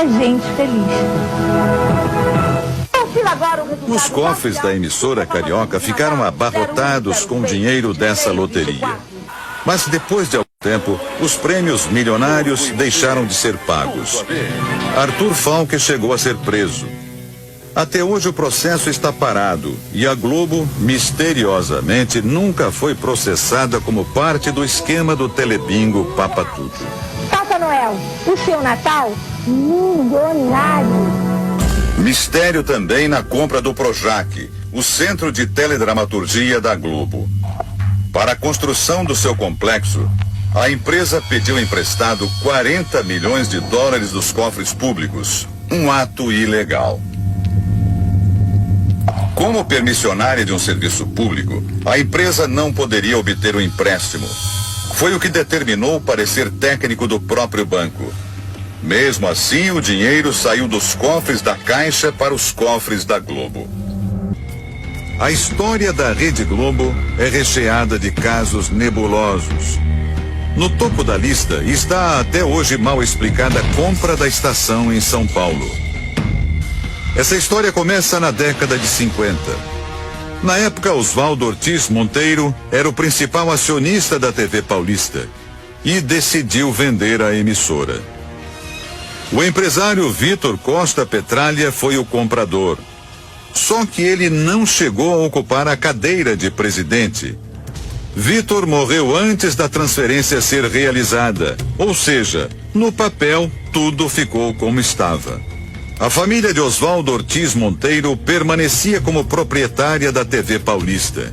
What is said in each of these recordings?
muita gente feliz. Os cofres da emissora carioca ficaram abarrotados com o dinheiro dessa loteria. Mas depois de algum tempo, os prêmios milionários deixaram de ser pagos. Arthur Falck chegou a ser preso. Até hoje o processo está parado e a Globo, misteriosamente, nunca foi processada como parte do esquema do Telebingo Papa Tudo. Papai Noel, o seu Natal milionário. Mistério também na compra do Projac, o centro de teledramaturgia da Globo. Para a construção do seu complexo, a empresa pediu emprestado 40 milhões de dólares dos cofres públicos, um ato ilegal. Como permissionária de um serviço público, a empresa não poderia obter o empréstimo. Foi o que determinou o parecer técnico do próprio banco. Mesmo assim, o dinheiro saiu dos cofres da Caixa para os cofres da Globo. A história da Rede Globo é recheada de casos nebulosos. No topo da lista está a até hoje mal explicada compra da estação em São Paulo. Essa história começa na década de 50. Na época, Oswaldo Ortiz Monteiro era o principal acionista da TV Paulista e decidiu vender a emissora. O empresário Vitor Costa Petralha foi o comprador. Só que ele não chegou a ocupar a cadeira de presidente. Vitor morreu antes da transferência ser realizada, ou seja, no papel tudo ficou como estava. A família de Oswaldo Ortiz Monteiro permanecia como proprietária da TV Paulista.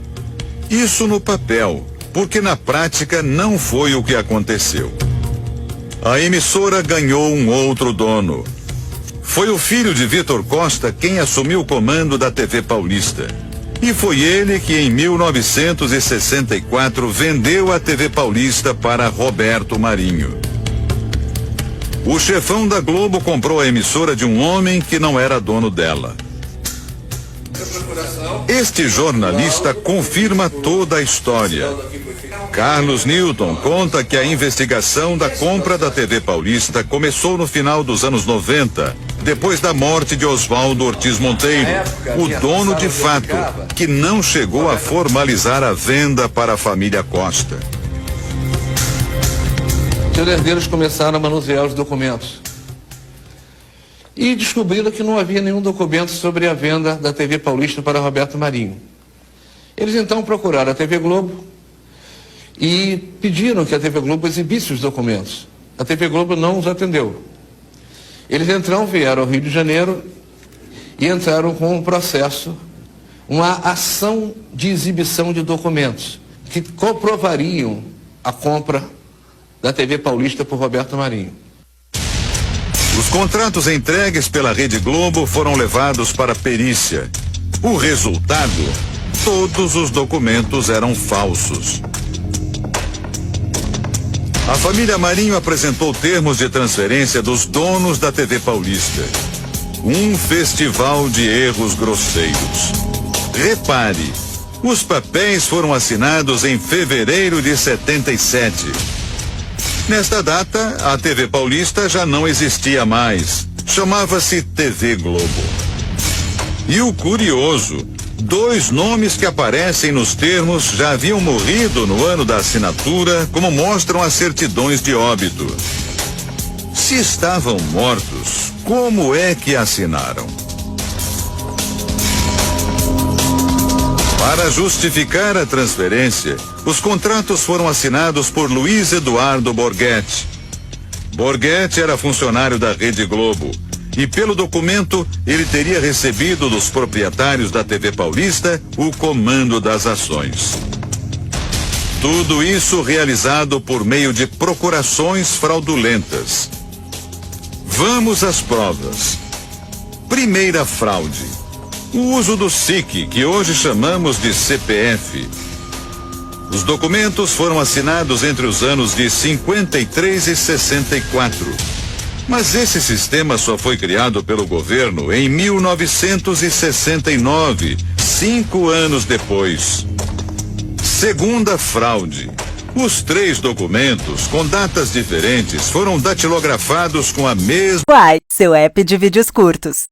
Isso no papel, porque na prática não foi o que aconteceu. A emissora ganhou um outro dono. Foi o filho de Vitor Costa quem assumiu o comando da TV Paulista. E foi ele que em 1964 vendeu a TV Paulista para Roberto Marinho. O chefão da Globo comprou a emissora de um homem que não era dono dela. Este jornalista confirma toda a história. Carlos Newton conta que a investigação da compra da TV Paulista começou no final dos anos 90, depois da morte de Oswaldo Ortiz Monteiro, o dono de fato, que não chegou a formalizar a venda para a família Costa. Os herdeiros começaram a manusear os documentos e descobriram que não havia nenhum documento sobre a venda da TV Paulista para Roberto Marinho. Eles então procuraram a TV Globo e pediram que a TV Globo exibisse os documentos. A TV Globo não os atendeu. Eles então vieram ao Rio de Janeiro e entraram com um processo, uma ação de exibição de documentos que comprovariam a compra da TV Paulista por Roberto Marinho. Os contratos entregues pela Rede Globo foram levados para perícia. O resultado? Todos os documentos eram falsos. A família Marinho apresentou termos de transferência dos donos da TV Paulista. Um festival de erros grosseiros. Repare, os papéis foram assinados em fevereiro de 77. Nesta data, a TV Paulista já não existia mais. Chamava-se TV Globo. E o curioso, 2 nomes que aparecem nos termos já haviam morrido no ano da assinatura, como mostram as certidões de óbito. Se estavam mortos, como é que assinaram? Para justificar a transferência, os contratos foram assinados por Luiz Eduardo Borghetti. Borghetti era funcionário da Rede Globo e, pelo documento, ele teria recebido dos proprietários da TV Paulista o comando das ações. Tudo isso realizado por meio de procurações fraudulentas. Vamos às provas. Primeira fraude. O uso do SIC, que hoje chamamos de CPF. Os documentos foram assinados entre os anos de 53 e 64. Mas esse sistema só foi criado pelo governo em 1969, 5 anos depois. Segunda fraude. Os 3 documentos, com datas diferentes, foram datilografados com a mesma... Uai, seu app de vídeos curtos.